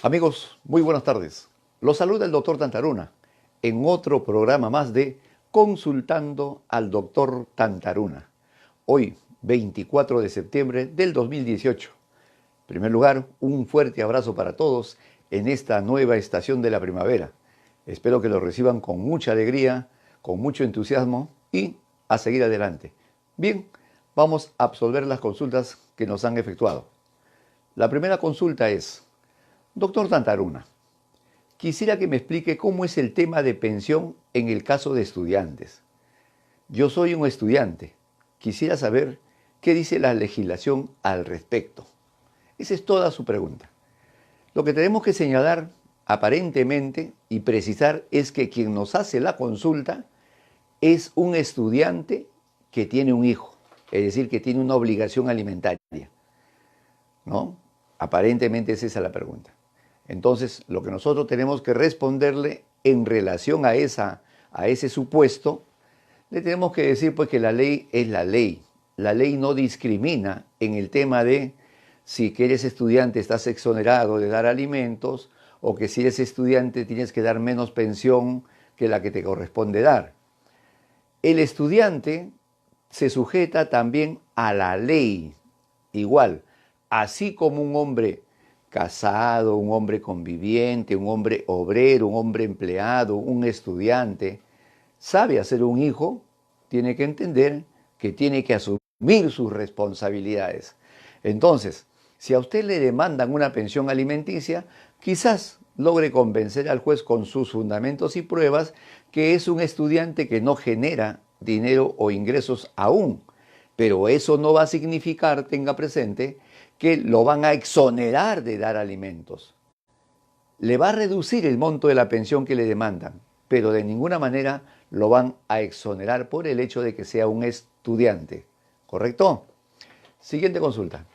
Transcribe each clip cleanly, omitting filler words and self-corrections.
Amigos, muy buenas tardes. Los saluda el doctor Tantaruna en otro programa más de Consultando al doctor Tantaruna. Hoy, 24 de septiembre del 2018. En primer lugar, un fuerte abrazo para todos en esta nueva estación de la primavera. Espero que lo reciban con mucha alegría, con mucho entusiasmo y a seguir adelante. Bien, vamos a absolver las consultas que nos han efectuado. La primera consulta es: doctor Tantaruna, quisiera que me explique cómo es el tema de pensión en el caso de estudiantes. Yo soy un estudiante. Quisiera saber qué dice la legislación al respecto. Esa es toda su pregunta. Lo que tenemos que señalar aparentemente y precisar es que quien nos hace la consulta es un estudiante que tiene un hijo, es decir, que tiene una obligación alimentaria, ¿no? Aparentemente es esa la pregunta. Entonces, lo que nosotros tenemos que responderle en relación a ese supuesto, le tenemos que decir pues que la ley es la ley. La ley no discrimina en el tema de si que eres estudiante estás exonerado de dar alimentos o que si eres estudiante tienes que dar menos pensión que la que te corresponde dar. El estudiante se sujeta también a la ley, igual, así como un hombre casado, un hombre conviviente, un hombre obrero, un hombre empleado, un estudiante, sabe hacer un hijo, tiene que entender que tiene que asumir sus responsabilidades. Entonces, si a usted le demandan una pensión alimenticia, quizás logre convencer al juez con sus fundamentos y pruebas que es un estudiante que no genera dinero o ingresos aún. Pero eso no va a significar, tenga presente, que lo van a exonerar de dar alimentos. Le va a reducir el monto de la pensión que le demandan, pero de ninguna manera lo van a exonerar por el hecho de que sea un estudiante. ¿Correcto? Siguiente consulta.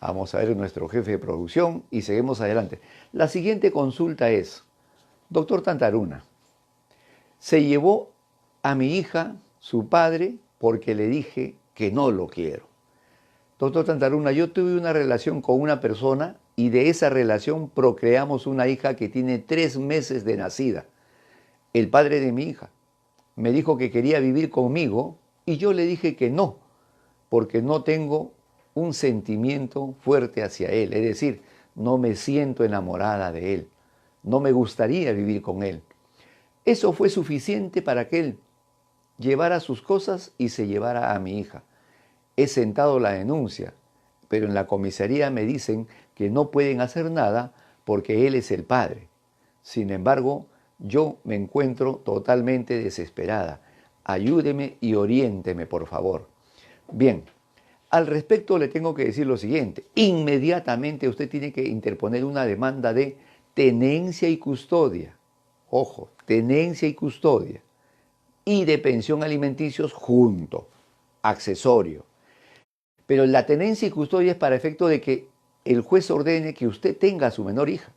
Vamos a ver nuestro jefe de producción y seguimos adelante. La siguiente consulta es: doctor Tantaruna, se llevó a mi hija su padre porque le dije que no lo quiero. Doctor Tantaruna, yo tuve una relación con una persona y de esa relación procreamos una hija que tiene 3 meses de nacida. El padre de mi hija me dijo que quería vivir conmigo y yo le dije que no, porque no tengo un sentimiento fuerte hacia él, es decir, no me siento enamorada de él, no me gustaría vivir con él. Eso fue suficiente para que él llevara sus cosas y se llevara a mi hija. He sentado la denuncia, pero en la comisaría me dicen que no pueden hacer nada porque él es el padre. Sin embargo, yo me encuentro totalmente desesperada. Ayúdeme y oriénteme, por favor. Bien, al respecto le tengo que decir lo siguiente. Inmediatamente usted tiene que interponer una demanda de tenencia y custodia. Ojo, tenencia y custodia. Y de pensión alimenticios junto, accesorio. Pero la tenencia y custodia es para efecto de que el juez ordene que usted tenga a su menor hija.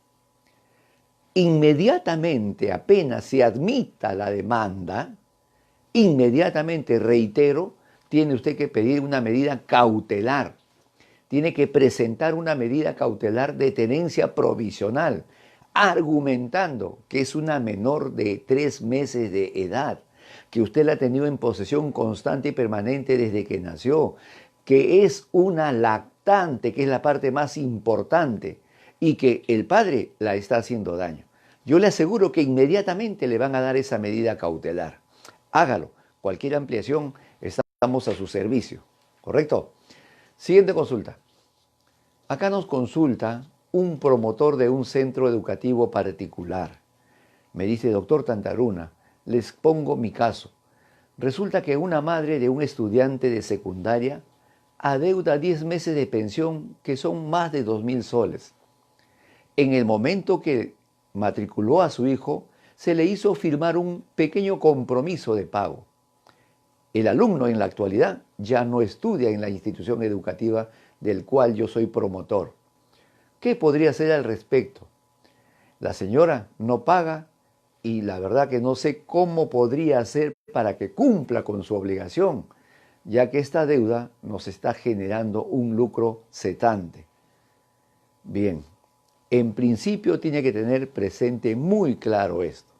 Inmediatamente, apenas se admita la demanda, inmediatamente, reitero, tiene usted que pedir una medida cautelar. Tiene que presentar una medida cautelar de tenencia provisional, argumentando que es una menor de 3 meses de edad, que usted la ha tenido en posesión constante y permanente desde que nació, que es una lactante, que es la parte más importante, y que el padre la está haciendo daño. Yo le aseguro que inmediatamente le van a dar esa medida cautelar. Hágalo. Cualquier ampliación, estamos a su servicio. ¿Correcto? Siguiente consulta. Acá nos consulta un promotor de un centro educativo particular. Me dice: doctor Tantaruna, les pongo mi caso. Resulta que una madre de un estudiante de secundaria adeuda 10 meses de pensión, que son más de 2.000 soles. En el momento que matriculó a su hijo, se le hizo firmar un pequeño compromiso de pago. El alumno en la actualidad ya no estudia en la institución educativa del cual yo soy promotor. ¿Qué podría hacer al respecto? La señora no paga y la verdad que no sé cómo podría hacer para que cumpla con su obligación, ya que esta deuda nos está generando un lucro cesante. Bien, En principio tiene que tener presente muy claro esto.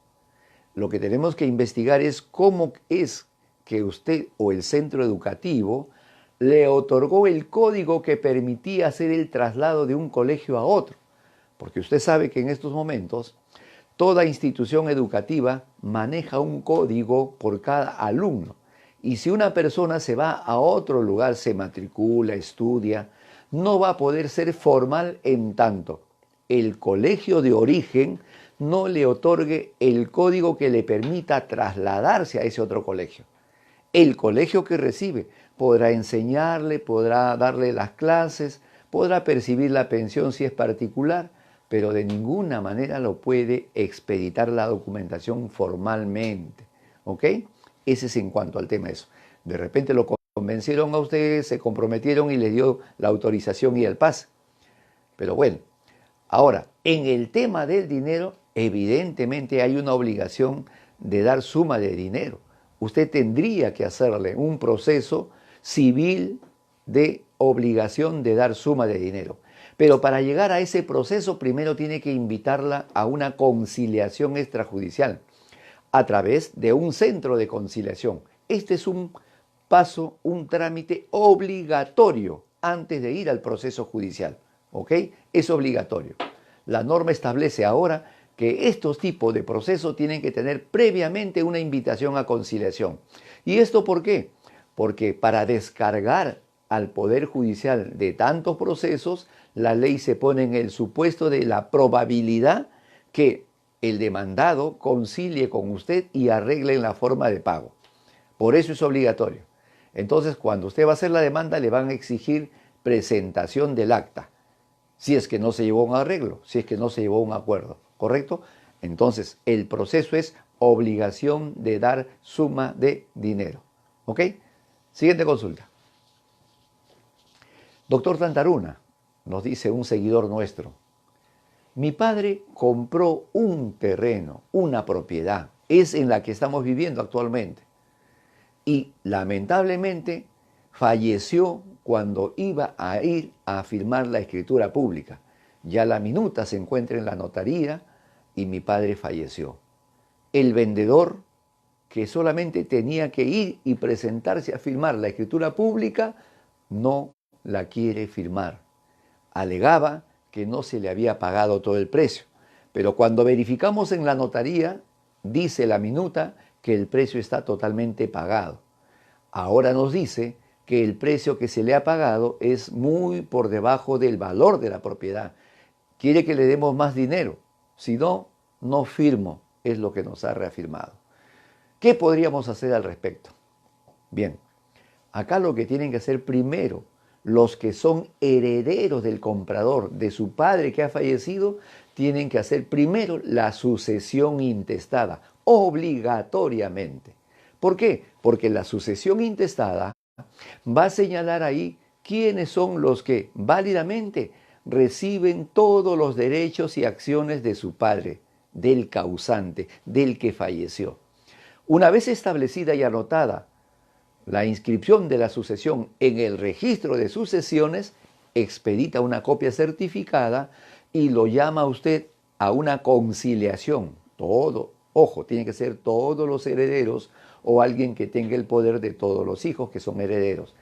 Lo que tenemos que investigar es cómo es que usted o el centro educativo le otorgó el código que permitía hacer el traslado de un colegio a otro. Porque usted sabe que en estos momentos toda institución educativa maneja un código por cada alumno. Y si una persona se va a otro lugar, se matricula, estudia, no va a poder ser formal en tanto el colegio de origen no le otorgue el código que le permita trasladarse a ese otro colegio. El colegio que recibe podrá enseñarle, podrá darle las clases, podrá percibir la pensión si es particular, pero de ninguna manera lo puede expeditar la documentación formalmente. ¿Ok? Ese es en cuanto al tema de eso. De repente lo convencieron a ustedes, se comprometieron y le dio la autorización y el pase. Pero bueno, ahora, en el tema del dinero, evidentemente hay una obligación de dar suma de dinero. Usted tendría que hacerle un proceso civil de obligación de dar suma de dinero. Pero para llegar a ese proceso, primero tiene que invitarla a una conciliación extrajudicial a través de un centro de conciliación. Este es un paso, un trámite obligatorio antes de ir al proceso judicial. ¿Ok? Es obligatorio. La norma establece ahora que estos tipos de procesos tienen que tener previamente una invitación a conciliación. ¿Y esto por qué? Porque para descargar al Poder Judicial de tantos procesos, la ley se pone en el supuesto de la probabilidad que el demandado concilie con usted y arregle en la forma de pago. Por eso es obligatorio. Entonces, cuando usted va a hacer la demanda, le van a exigir presentación del acta. Si es que no se llevó a un arreglo, si es que no se llevó a un acuerdo, ¿correcto? Entonces, el proceso es obligación de dar suma de dinero. ¿Ok? Siguiente consulta. Doctor Tantaruna, nos dice un seguidor nuestro, mi padre compró un terreno, una propiedad, es en la que estamos viviendo actualmente, y lamentablemente falleció cuando iba a ir a firmar la escritura pública. Ya la minuta se encuentra en la notaría y mi padre falleció. El vendedor, que solamente tenía que ir y presentarse a firmar la escritura pública, no la quiere firmar. Alegaba que no se le había pagado todo el precio, pero cuando verificamos en la notaría, dice la minuta que el precio está totalmente pagado. Ahora nos dice que el precio que se le ha pagado es muy por debajo del valor de la propiedad. Quiere que le demos más dinero. Si no, no firmo, es lo que nos ha reafirmado. ¿Qué podríamos hacer al respecto? Bien, acá lo que tienen que hacer primero los que son herederos del comprador, de su padre que ha fallecido, tienen que hacer primero la sucesión intestada, obligatoriamente. ¿Por qué? Porque la sucesión intestada va a señalar ahí quiénes son los que válidamente reciben todos los derechos y acciones de su padre, del causante, del que falleció. Una vez establecida y anotada la inscripción de la sucesión en el registro de sucesiones, expedita una copia certificada y lo llama a usted a una conciliación. Todo, ojo, tiene que ser todos los herederos o alguien que tenga el poder de todos los hijos que son herederos.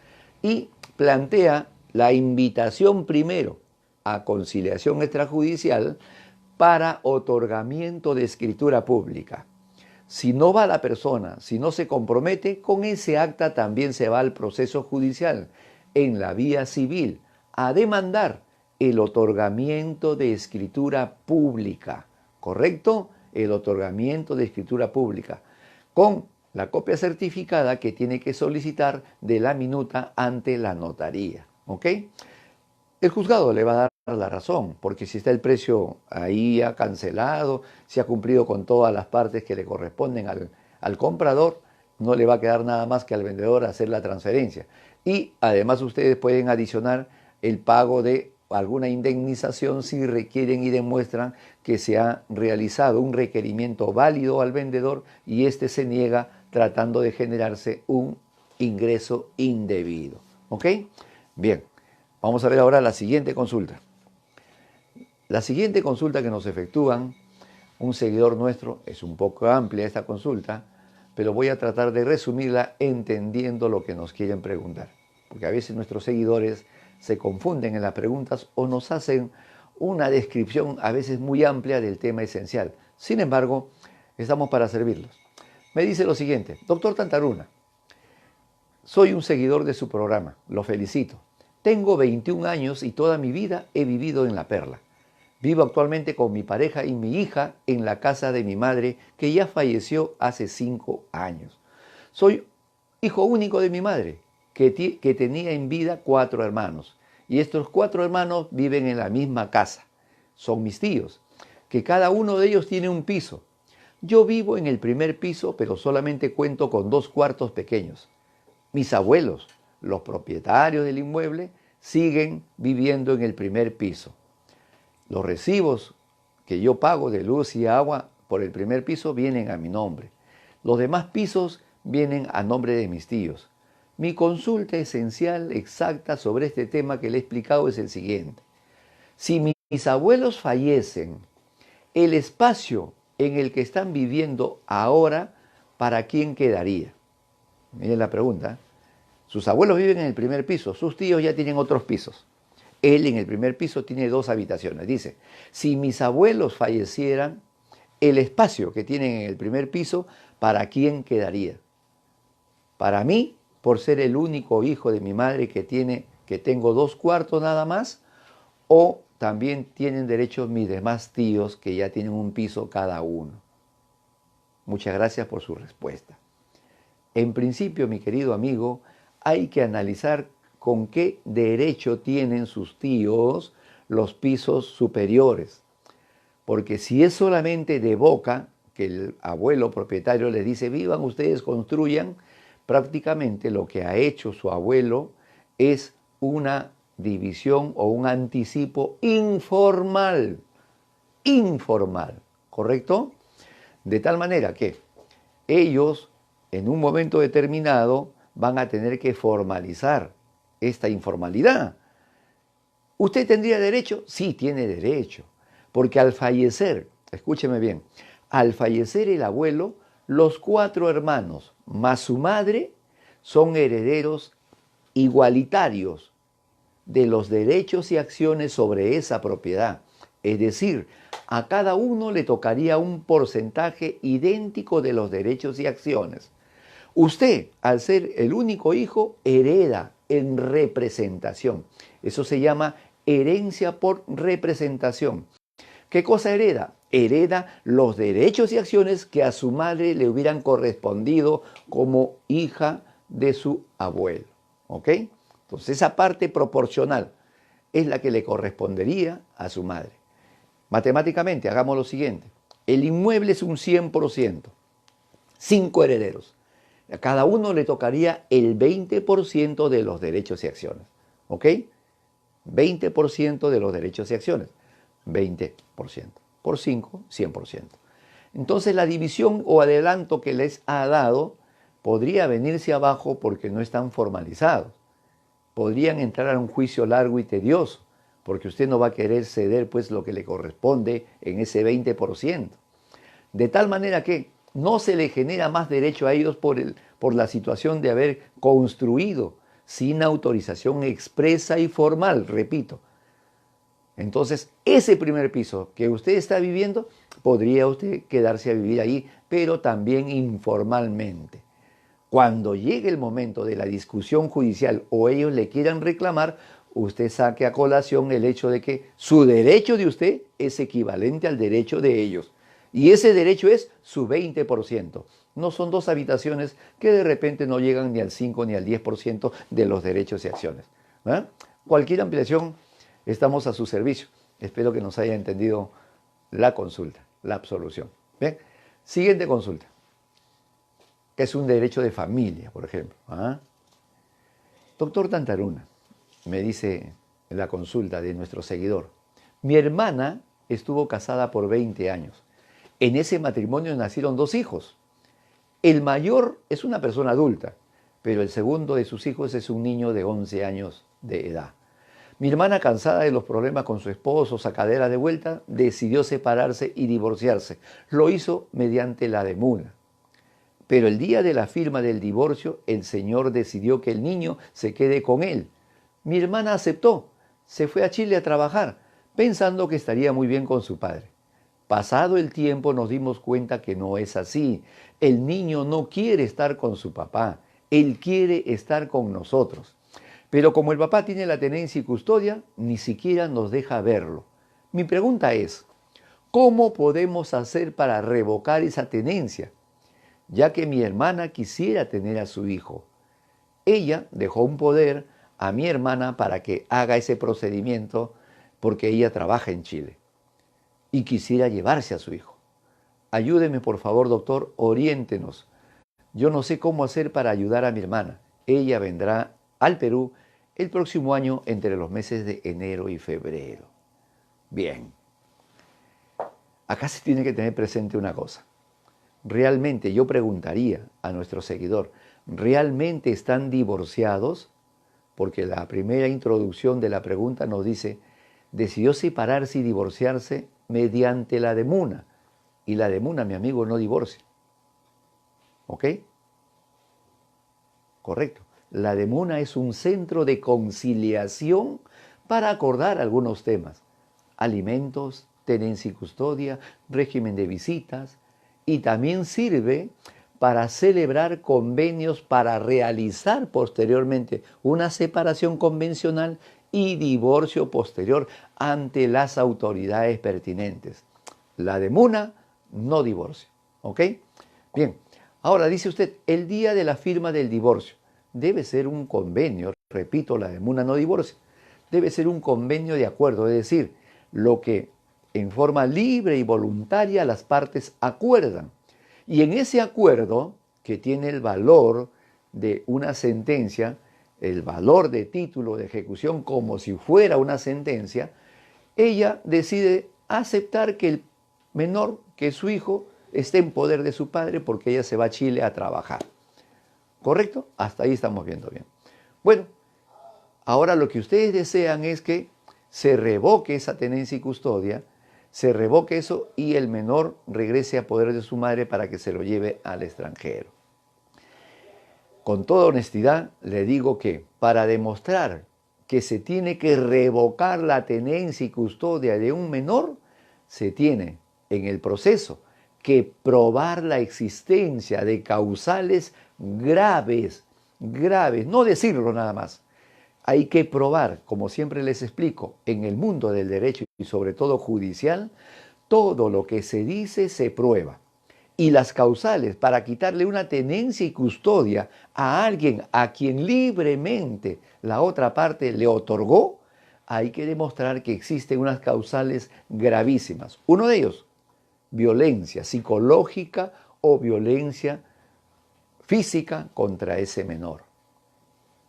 Y plantea la invitación primero a conciliación extrajudicial para otorgamiento de escritura pública. Si no va la persona, si no se compromete, con ese acta también se va al proceso judicial, en la vía civil, a demandar el otorgamiento de escritura pública, ¿correcto? El otorgamiento de escritura pública, con la copia certificada que tiene que solicitar de la minuta ante la notaría, ¿ok? El juzgado le va a dar la razón, porque si está el precio ahí ha cancelado, si ha cumplido con todas las partes que le corresponden al comprador, no le va a quedar nada más que al vendedor hacer la transferencia. Y además ustedes pueden adicionar el pago de alguna indemnización si requieren y demuestran que se ha realizado un requerimiento válido al vendedor y éste se niega tratando de generarse un ingreso indebido. ¿Ok? Bien. Vamos a ver ahora la siguiente consulta. La siguiente consulta que nos efectúan un seguidor nuestro, es un poco amplia esta consulta, pero voy a tratar de resumirla entendiendo lo que nos quieren preguntar. Porque a veces nuestros seguidores se confunden en las preguntas o nos hacen una descripción a veces muy amplia del tema esencial. Sin embargo, estamos para servirlos. Me dice lo siguiente: doctor Tantaruna, soy un seguidor de su programa, lo felicito. Tengo 21 años y toda mi vida he vivido en La Perla. Vivo actualmente con mi pareja y mi hija en la casa de mi madre, que ya falleció hace 5 años. Soy hijo único de mi madre, que tenía en vida 4 hermanos. Y estos 4 hermanos viven en la misma casa. Son mis tíos, que cada uno de ellos tiene un piso. Yo vivo en el primer piso, pero solamente cuento con 2 cuartos pequeños. Mis abuelos, los propietarios del inmueble, siguen viviendo en el primer piso. Los recibos que yo pago de luz y agua por el primer piso vienen a mi nombre. Los demás pisos vienen a nombre de mis tíos. Mi consulta esencial exacta sobre este tema que le he explicado es el siguiente. Si mis abuelos fallecen, el espacio en el que están viviendo ahora, ¿para quién quedaría? Miren la pregunta. Sus abuelos viven en el primer piso, sus tíos ya tienen otros pisos. Él en el primer piso tiene 2 habitaciones. Dice, si mis abuelos fallecieran, el espacio que tienen en el primer piso, ¿para quién quedaría? Para mí, por ser el único hijo de mi madre que tengo 2 cuartos nada más, o también tienen derecho mis demás tíos que ya tienen un piso cada uno. Muchas gracias por su respuesta. En principio, mi querido amigo, hay que analizar con qué derecho tienen sus tíos los pisos superiores. Porque si es solamente de boca, que el abuelo propietario les dice, vivan ustedes, construyan, prácticamente lo que ha hecho su abuelo es una división o un anticipo informal, ¿correcto? De tal manera que ellos en un momento determinado van a tener que formalizar esta informalidad. ¿Usted tendría derecho? Sí, tiene derecho, porque al fallecer, escúcheme bien, al fallecer el abuelo, los 4 hermanos más su madre son herederos igualitarios de los derechos y acciones sobre esa propiedad. Es decir, a cada uno le tocaría un porcentaje idéntico de los derechos y acciones. Usted, al ser el único hijo, hereda en representación. Eso se llama herencia por representación. ¿Qué cosa hereda? Hereda los derechos y acciones que a su madre le hubieran correspondido como hija de su abuelo. ¿Ok? Entonces esa parte proporcional es la que le correspondería a su madre. Matemáticamente, hagamos lo siguiente. El inmueble es un 100%. 5 herederos. A cada uno le tocaría el 20% de los derechos y acciones. ¿Ok? 20% de los derechos y acciones. 20%. Por 5, 100%. Entonces la división o adelanto que les ha dado podría venirse abajo porque no están formalizados. Podrían entrar a un juicio largo y tedioso, porque usted no va a querer ceder pues lo que le corresponde en ese 20%. De tal manera que no se le genera más derecho a ellos por la situación de haber construido sin autorización expresa y formal, repito. Entonces, ese primer piso que usted está viviendo, podría usted quedarse a vivir ahí, pero también informalmente. Cuando llegue el momento de la discusión judicial o ellos le quieran reclamar, usted saque a colación el hecho de que su derecho de usted es equivalente al derecho de ellos. Y ese derecho es su 20%. No son 2 habitaciones que de repente no llegan ni al 5 ni al 10% de los derechos y acciones. Cualquier ampliación, estamos a su servicio. Espero que nos haya entendido la consulta, la absolución. Bien, siguiente consulta, que es un derecho de familia, por ejemplo. Doctor Tantaruna, me dice en la consulta de nuestro seguidor, mi hermana estuvo casada por 20 años. En ese matrimonio nacieron 2 hijos. El mayor es una persona adulta, pero el segundo de sus hijos es un niño de 11 años de edad. Mi hermana, cansada de los problemas con su esposo, sacadera de vuelta, decidió separarse y divorciarse. Lo hizo mediante la demanda. Pero el día de la firma del divorcio, el señor decidió que el niño se quede con él. Mi hermana aceptó. Se fue a Chile a trabajar, pensando que estaría muy bien con su padre. Pasado el tiempo nos dimos cuenta que no es así. El niño no quiere estar con su papá, él quiere estar con nosotros. Pero como el papá tiene la tenencia y custodia, ni siquiera nos deja verlo. Mi pregunta es, ¿cómo podemos hacer para revocar esa tenencia? Ya que mi hermana quisiera tener a su hijo. Ella dejó un poder a mi hermana para que haga ese procedimiento porque ella trabaja en Chile y quisiera llevarse a su hijo. Ayúdeme, por favor, doctor, oriéntenos. Yo no sé cómo hacer para ayudar a mi hermana. Ella vendrá al Perú el próximo año entre los meses de enero y febrero. Bien. Acá se tiene que tener presente una cosa. Realmente yo preguntaría a nuestro seguidor, ¿realmente están divorciados? Porque la primera introducción de la pregunta nos dice, decidió separarse y divorciarse mediante la demuna. Y la demuna, mi amigo, no divorcia. ¿Ok? Correcto. La demuna es un centro de conciliación para acordar algunos temas. Alimentos, tenencia y custodia, régimen de visitas. Y también sirve para celebrar convenios para realizar posteriormente una separación convencional y divorcio posterior ante las autoridades pertinentes. La demuna no divorcio. ¿Ok? Bien, ahora dice usted, el día de la firma del divorcio debe ser un convenio, repito, la demuna no divorcio, debe ser un convenio de acuerdo, es decir, lo que en forma libre y voluntaria las partes acuerdan. Y en ese acuerdo, que tiene el valor de una sentencia, el valor de título de ejecución como si fuera una sentencia, ella decide aceptar que el menor, que su hijo, esté en poder de su padre porque ella se va a Chile a trabajar. ¿Correcto? Hasta ahí estamos viendo bien. Bueno, ahora lo que ustedes desean es que se revoque esa tenencia y custodia, se revoque eso y el menor regrese a poder de su madre para que se lo lleve al extranjero. Con toda honestidad le digo que para demostrar que se tiene que revocar la tenencia y custodia de un menor, se tiene en el proceso que probar la existencia de causales graves, no decirlo nada más. Hay que probar, como siempre les explico, en el mundo del derecho y sobre todo judicial, todo lo que se dice se prueba. Y las causales para quitarle una tenencia y custodia a alguien a quien libremente la otra parte le otorgó, hay que demostrar que existen unas causales gravísimas. Uno de ellos, violencia psicológica o violencia física contra ese menor,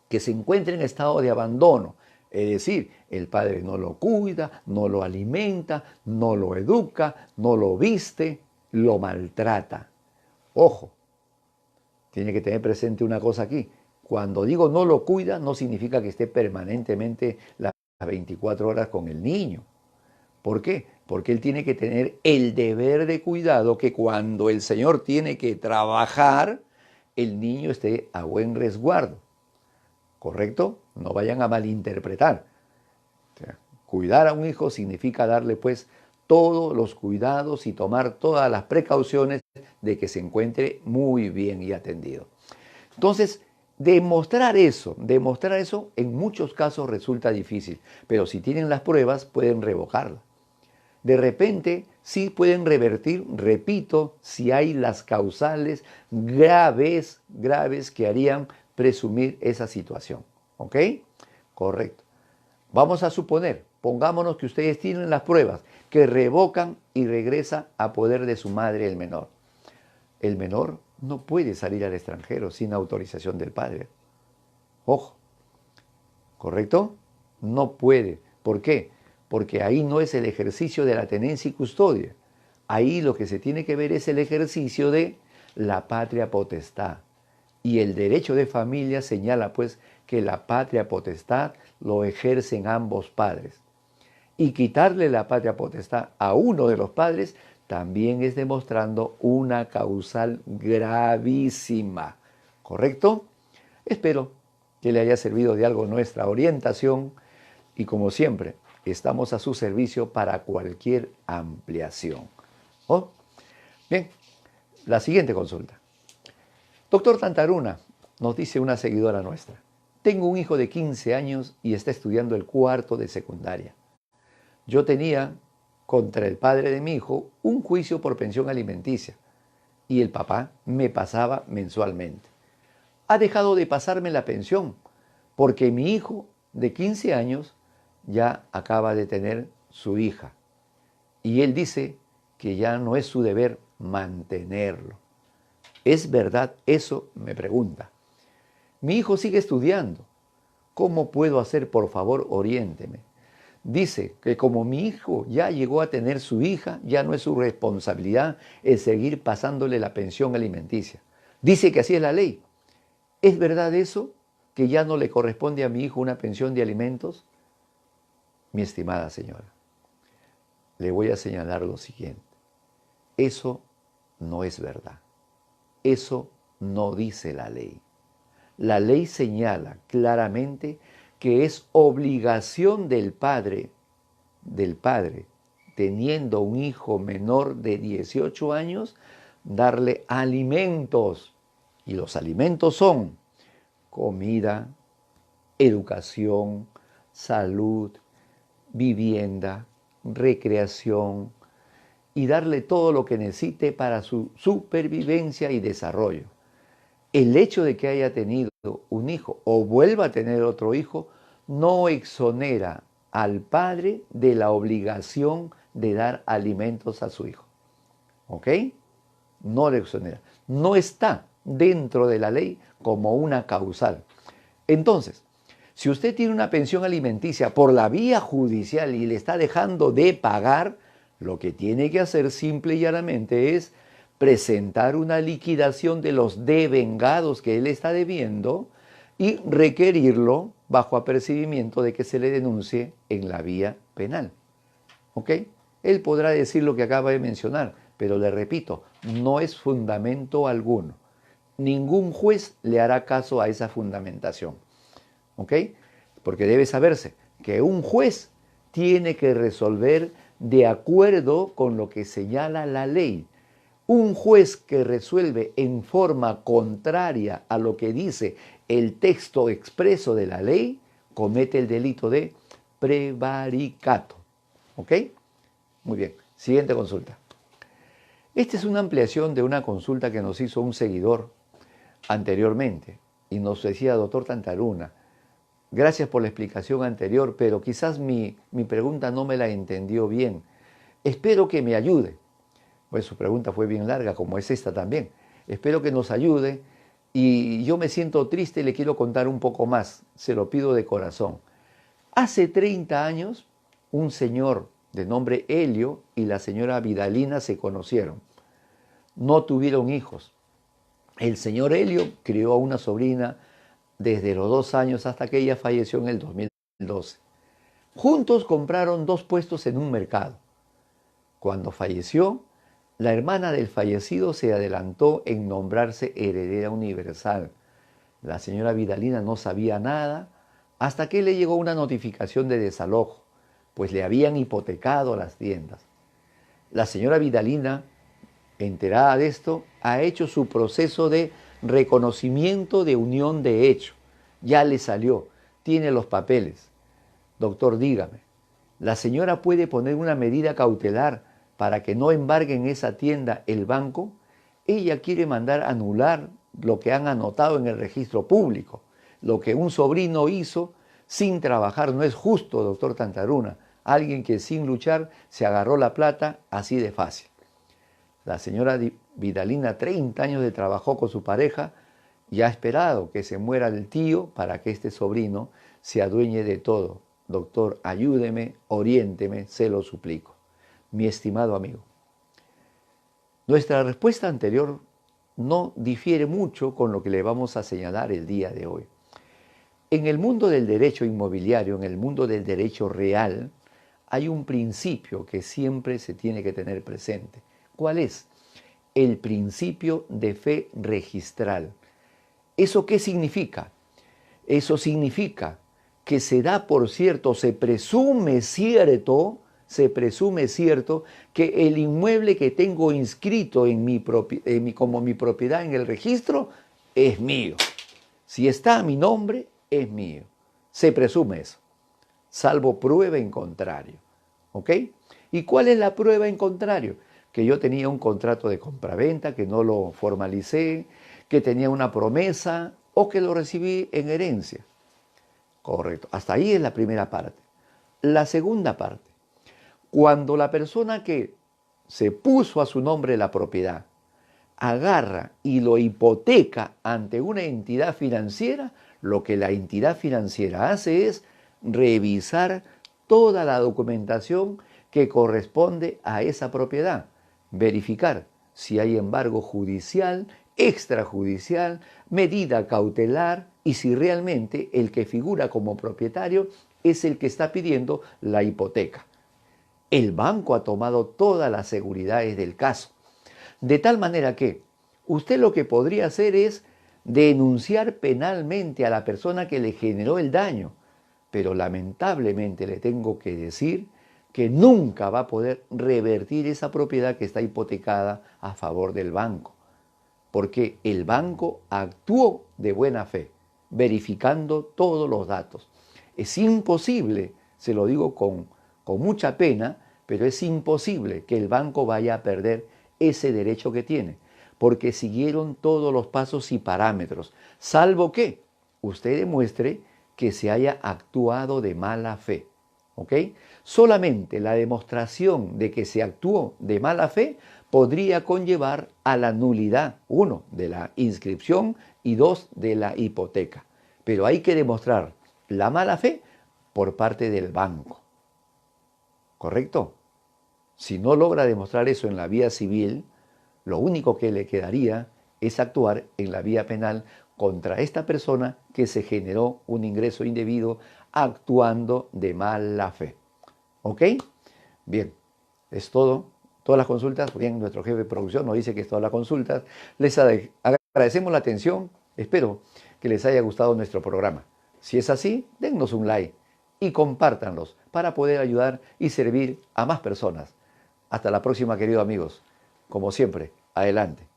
que se encuentre en estado de abandono, es decir, el padre no lo cuida, no lo alimenta, no lo educa, no lo viste, lo maltrata. Ojo, tiene que tener presente una cosa aquí. Cuando digo no lo cuida, no significa que esté permanentemente las 24 horas con el niño. ¿Por qué? Porque él tiene que tener el deber de cuidado que cuando el señor tiene que trabajar, el niño esté a buen resguardo. ¿Correcto? No vayan a malinterpretar. O sea, cuidar a un hijo significa darle pues todos los cuidados y tomar todas las precauciones de que se encuentre muy bien y atendido. Entonces, demostrar eso en muchos casos resulta difícil, pero si tienen las pruebas pueden revocarla. De repente sí pueden revertir, repito, si hay las causales graves que harían presumir esa situación. ¿Ok? Correcto. Vamos a suponer, pongámonos que ustedes tienen las pruebas, que revocan y regresa a poder de su madre el menor. El menor no puede salir al extranjero sin autorización del padre. Ojo. ¿Correcto? No puede. ¿Por qué? Porque ahí no es el ejercicio de la tenencia y custodia. Ahí lo que se tiene que ver es el ejercicio de la patria potestad. Y el derecho de familia señala pues que la patria potestad lo ejercen ambos padres. Y quitarle la patria potestad a uno de los padres también es demostrando una causal gravísima. ¿Correcto? Espero que le haya servido de algo nuestra orientación y como siempre, estamos a su servicio para cualquier ampliación. ¿Oh? Bien, la siguiente consulta. Doctor Tantaruna, nos dice una seguidora nuestra, tengo un hijo de 15 años y está estudiando el cuarto de secundaria. Yo tenía contra el padre de mi hijo un juicio por pensión alimenticia y el papá me pasaba mensualmente. Ha dejado de pasarme la pensión porque mi hijo de 15 años ya acaba de tener su hija y él dice que ya no es su deber mantenerlo. ¿Es verdad eso?, me pregunta. Mi hijo sigue estudiando. ¿Cómo puedo hacer? Por favor, oriénteme. Dice que como mi hijo ya llegó a tener su hija, ya no es su responsabilidad el seguir pasándole la pensión alimenticia. Dice que así es la ley. ¿Es verdad eso? ¿Que ya no le corresponde a mi hijo una pensión de alimentos? Mi estimada señora, le voy a señalar lo siguiente. Eso no es verdad. Eso no dice la ley. La ley señala claramente que es obligación del padre, teniendo un hijo menor de 18 años, darle alimentos. Y los alimentos son comida, educación, salud, vivienda, recreación y darle todo lo que necesite para su supervivencia y desarrollo. El hecho de que haya tenido un hijo o vuelva a tener otro hijo no exonera al padre de la obligación de dar alimentos a su hijo. ¿Ok? No le exonera. No está dentro de la ley como una causal. Entonces, si usted tiene una pensión alimenticia por la vía judicial y le está dejando de pagar, lo que tiene que hacer simple y llanamente es presentar una liquidación de los devengados que él está debiendo y requerirlo bajo apercibimiento de que se le denuncie en la vía penal. ¿Ok? Él podrá decir lo que acaba de mencionar, pero le repito, no es fundamento alguno. Ningún juez le hará caso a esa fundamentación. ¿Ok? Porque debe saberse que un juez tiene que resolver de acuerdo con lo que señala la ley. Un juez que resuelve en forma contraria a lo que dice el texto expreso de la ley, comete el delito de prevaricato. ¿Ok? Muy bien. Siguiente consulta. Esta es una ampliación de una consulta que nos hizo un seguidor anteriormente y nos decía, doctor Tantaruna, gracias por la explicación anterior, pero quizás mi pregunta no me la entendió bien. Espero que me ayude. Pues su pregunta fue bien larga, como es esta también. Espero que nos ayude y yo me siento triste y le quiero contar un poco más. Se lo pido de corazón. Hace 30 años, un señor de nombre Helio y la señora Vidalina se conocieron. No tuvieron hijos. El señor Helio crió a una sobrina desde los 2 años hasta que ella falleció en el 2012. Juntos compraron 2 puestos en un mercado. Cuando falleció, la hermana del fallecido se adelantó en nombrarse heredera universal. La señora Vidalina no sabía nada hasta que le llegó una notificación de desalojo, pues le habían hipotecado las tiendas. La señora Vidalina, enterada de esto, ha hecho su proceso de reconocimiento de unión de hecho. Ya le salió, tiene los papeles. Doctor, dígame, ¿la señora puede poner una medida cautelar para que no embarguen esa tienda el banco? Ella quiere mandar anular lo que han anotado en el registro público. Lo que un sobrino hizo sin trabajar no es justo, doctor Tantaruna. Alguien que sin luchar se agarró la plata así de fácil. La señora Vidalina, 30 años de trabajo con su pareja, y ha esperado que se muera el tío para que este sobrino se adueñe de todo. Doctor, ayúdeme, oriénteme, se lo suplico. Mi estimado amigo, nuestra respuesta anterior no difiere mucho con lo que le vamos a señalar el día de hoy. En el mundo del derecho inmobiliario, en el mundo del derecho real, hay un principio que siempre se tiene que tener presente. ¿Cuál es? El principio de fe registral. ¿Eso qué significa? Eso significa que se da por cierto, se presume cierto que el inmueble que tengo inscrito como mi propiedad en el registro es mío. Si está a mi nombre, es mío. Se presume eso, salvo prueba en contrario. ¿Ok? ¿Y cuál es la prueba en contrario? Que yo tenía un contrato de compraventa, que no lo formalicé, que tenía una promesa o que lo recibí en herencia. Correcto. Hasta ahí es la primera parte. La segunda parte. Cuando la persona que se puso a su nombre la propiedad agarra y lo hipoteca ante una entidad financiera, lo que la entidad financiera hace es revisar toda la documentación que corresponde a esa propiedad, verificar si hay embargo judicial, extrajudicial, medida cautelar y si realmente el que figura como propietario es el que está pidiendo la hipoteca. El banco ha tomado todas las seguridades del caso. De tal manera que usted lo que podría hacer es denunciar penalmente a la persona que le generó el daño. Pero lamentablemente le tengo que decir que nunca va a poder revertir esa propiedad que está hipotecada a favor del banco. Porque el banco actuó de buena fe, verificando todos los datos. Es imposible, se lo digo con mucha pena, pero es imposible que el banco vaya a perder ese derecho que tiene, porque siguieron todos los pasos y parámetros, salvo que usted demuestre que se haya actuado de mala fe. ¿Ok? Solamente la demostración de que se actuó de mala fe podría conllevar a la nulidad, 1, de la inscripción y 2, de la hipoteca. Pero hay que demostrar la mala fe por parte del banco. ¿Correcto? Si no logra demostrar eso en la vía civil, lo único que le quedaría es actuar en la vía penal contra esta persona que se generó un ingreso indebido actuando de mala fe. ¿Ok? Bien, es todo. Todas las consultas, bien, nuestro jefe de producción nos dice que es todas las consultas. Les agradecemos la atención. Espero que les haya gustado nuestro programa. Si es así, dennos un like y compártanlos para poder ayudar y servir a más personas. Hasta la próxima, queridos amigos. Como siempre, adelante.